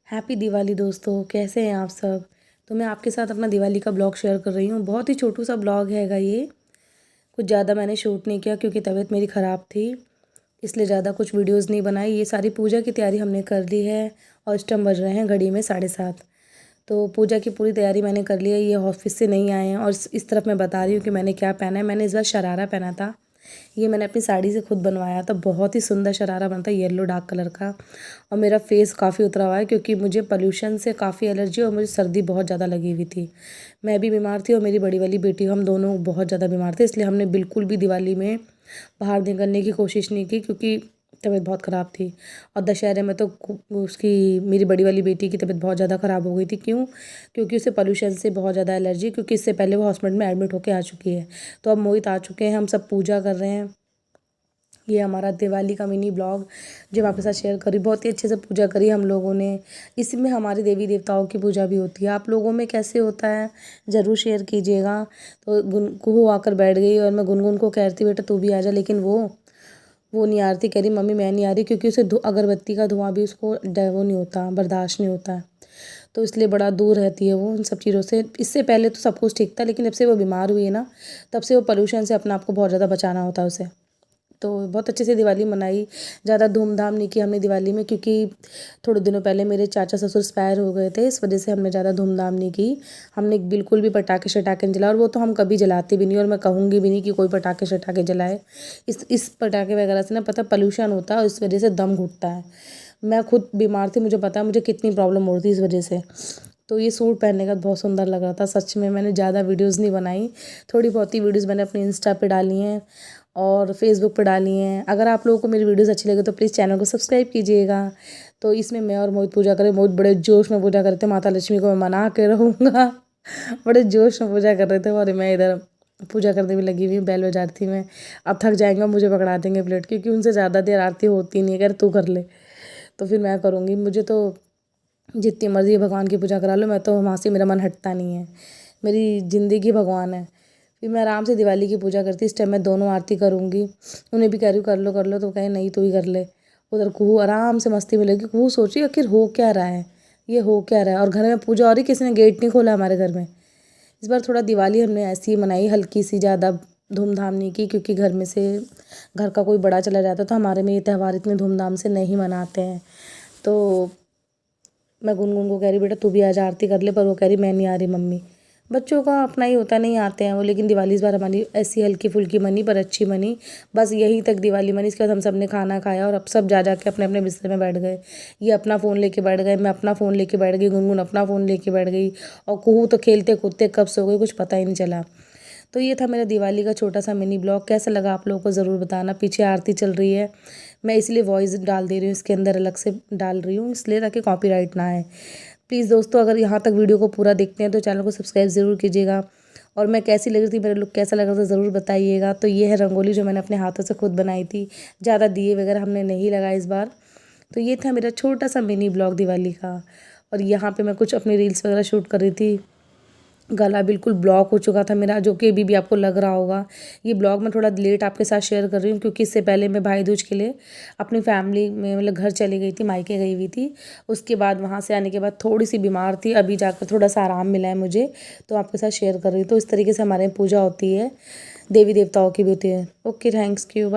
Happy Diwali दोस्तों, कैसे हैं आप सब। तो मैं आपके साथ अपना दिवाली का ब्लॉग शेयर कर रही हूँ। बहुत ही छोटू सा ब्लॉग हैगा ये। कुछ ज़्यादा मैंने शूट नहीं किया क्योंकि तबीयत मेरी ख़राब थी, इसलिए ज़्यादा कुछ वीडियोस नहीं बनाई। ये सारी पूजा की तैयारी हमने कर ली है और इस टाइम बज रहे हैं घड़ी में 7:30। तो पूजा की पूरी तैयारी मैंने कर ली है। ये ऑफिस से नहीं आए हैं और इस तरफ मैं बता रही हूँ कि मैंने क्या पहना है। मैंने इस बार शरारा पहना था। ये मैंने अपनी साड़ी से खुद बनवाया था। बहुत ही सुंदर शरारा बनता है, येलो डार्क कलर का। और मेरा फेस काफ़ी उतरा हुआ है क्योंकि मुझे पोल्यूशन से काफ़ी एलर्जी और मुझे सर्दी बहुत ज़्यादा लगी हुई थी। मैं भी बीमार थी और मेरी बड़ी वाली बेटी, हम दोनों बहुत ज़्यादा बीमार थे। इसलिए हमने बिल्कुल भी दिवाली में बाहर निकलने की कोशिश नहीं की क्योंकि तबीयत बहुत ख़राब थी। और दशहरे में तो उसकी, मेरी बड़ी वाली बेटी की तबीयत बहुत ज़्यादा ख़राब हो गई थी। क्यों? क्योंकि उसे पोल्यूशन से बहुत ज़्यादा एलर्जी, क्योंकि इससे पहले वो हॉस्पिटल में एडमिट होकर आ चुकी है। तो अब मोहित आ चुके हैं, हम सब पूजा कर रहे हैं। ये हमारा दिवाली का मिनी ब्लॉग जो मैं आपके साथ शेयर करी। बहुत ही अच्छे से पूजा करी हम लोगों ने। इसमें हमारे देवी देवताओं की पूजा भी होती है। आप लोगों में कैसे होता है ज़रूर शेयर कीजिएगा। तो गुनगुन आकर बैठ गई और मैं गुनगुन को कह रही थी बेटा तू भी आ जा, लेकिन वो नहीं आ रही थी। कह रही मम्मी मैं नहीं आ रही क्योंकि उसे अगरबत्ती का धुआं भी उसको वो नहीं होता, बर्दाश्त नहीं होता है। तो इसलिए बड़ा दूर रहती है वो उन सब चीज़ों से। इससे पहले तो सब कुछ ठीक था, लेकिन जब से वो बीमार हुई है ना, तब से वो पोल्यूशन से अपने आप को बहुत ज़्यादा बचाना होता है उसे। तो बहुत अच्छे से दिवाली मनाई। ज़्यादा धूमधाम नहीं की हमने दिवाली में क्योंकि थोड़े दिनों पहले मेरे चाचा ससुर एक्सपायर हो गए थे। इस वजह से हमने ज़्यादा धूमधाम नहीं की। हमने बिल्कुल भी पटाखे शटाखे नहीं जलाए और वो तो हम कभी जलाते भी नहीं और मैं कहूँगी भी नहीं कि कोई पटाखे शटाखे जलाए। इस पटाखे वगैरह से ना पता पोल्यूशन होता है और इस वजह से दम घुटता है। मैं खुद बीमार थी, मुझे पता है मुझे कितनी प्रॉब्लम हो रही थी इस वजह से। तो ये सूट पहनने का बहुत सुंदर लग रहा था। सच में मैंने ज़्यादा वीडियोस नहीं बनाई, थोड़ी बहुत ही वीडियोस मैंने अपने इंस्टा पे डाली हैं और फेसबुक पे डाली हैं। अगर आप लोगों को मेरी वीडियोस अच्छी लगे तो प्लीज़ चैनल को सब्सक्राइब कीजिएगा। तो इसमें मैं और मोहित पूजा करें। मोहित बड़े जोश में पूजा करते, माता लक्ष्मी को मैं मना के रहूँगा। बड़े जोश में पूजा कर रहे थे और मैं इधर पूजा करने में लगी हुई, बैल बजा रही थी मैं। अब थक जाएंगे, मुझे पकड़ा देंगे प्लेट, क्योंकि उनसे ज़्यादा देर आरती होती नहीं है। अगर तू कर ले तो फिर मैं करूँगी। मुझे तो जितनी मर्ज़ी भगवान की पूजा करा लो, मैं तो वहाँ से मेरा मन हटता नहीं है। मेरी ज़िंदगी भगवान है। फिर मैं आराम से दिवाली की पूजा करती। इस टाइम मैं दोनों आरती करूँगी। उन्हें भी कह रही हूँ कर लो, तो कहे नहीं तू ही कर ले। उधर कुहू आराम से मस्ती में लगी। कुहू सोच रही आखिर हो क्या रहा है, ये हो क्या रहा है। और घर में पूजा हो रही, किसी ने गेट नहीं खोला हमारे घर में। इस बार थोड़ा दिवाली हमने ऐसी ही मनाई, हल्की सी, ज़्यादा धूमधाम नहीं की क्योंकि घर का कोई बड़ा चला जाता तो हमारे में ये त्यौहार इतने धूमधाम से नहीं मनाते हैं। तो मैं गुनगुन को कह रही बेटा तू भी आज आरती कर ले, पर वो कह रही मैं नहीं आ रही मम्मी। बच्चों का अपना ही होता, नहीं आते हैं वो। लेकिन दिवाली इस बार हमारी ऐसी हल्की फुल्की मनी पर अच्छी मनी। बस यहीं तक दिवाली मनी। इसके बाद हम सब ने खाना खाया और अब सब जा के अपने अपने बिस्तर में बैठ गए। ये अपना फ़ोन लेके बैठ गए, मैं अपना फ़ोन लेके बैठ गई, गुनगुन अपना फ़ोन लेके बैठ गई और कुहू तो खेलते कूदते कब सो गई कुछ पता ही नहीं चला। तो ये था मेरा दिवाली का छोटा सा मिनी ब्लॉग। कैसा लगा आप लोगों को ज़रूर बताना। पीछे आरती चल रही है, मैं इसलिए वॉइस डाल दे रही हूँ, इसके अंदर अलग से डाल रही हूँ इसलिए ताकि कॉपीराइट ना आए। प्लीज़ दोस्तों, अगर यहाँ तक वीडियो को पूरा देखते हैं तो चैनल को सब्सक्राइब ज़रूर कीजिएगा। और मैं कैसी लग रही थी, मेरा लुक कैसा लग रहा था ज़रूर बताइएगा। तो ये है रंगोली जो मैंने अपने हाथों से खुद बनाई थी। ज़्यादा दिए वगैरह हमने नहीं लगाए इस बार। तो ये था मेरा छोटा सा मिनी ब्लॉग दिवाली का। और यहाँ पे मैं कुछ अपनी रील्स वगैरह शूट कर रही थी। गला बिल्कुल ब्लॉक हो चुका था मेरा, जो कि अभी भी आपको लग रहा होगा। ये ब्लॉग मैं थोड़ा लेट आपके साथ शेयर कर रही हूँ क्योंकि इससे पहले मैं भाई दूज के लिए अपनी फैमिली में, मतलब घर चली गई थी, मायके गई हुई थी। उसके बाद वहाँ से आने के बाद थोड़ी सी बीमार थी, अभी जाकर थोड़ा सा आराम मिला है मुझे, तो आपके साथ शेयर कर रही हूँ। तो इस तरीके से हमारे यहाँ पूजा होती है, देवी देवताओं की भी होती है। Okay, thanks you.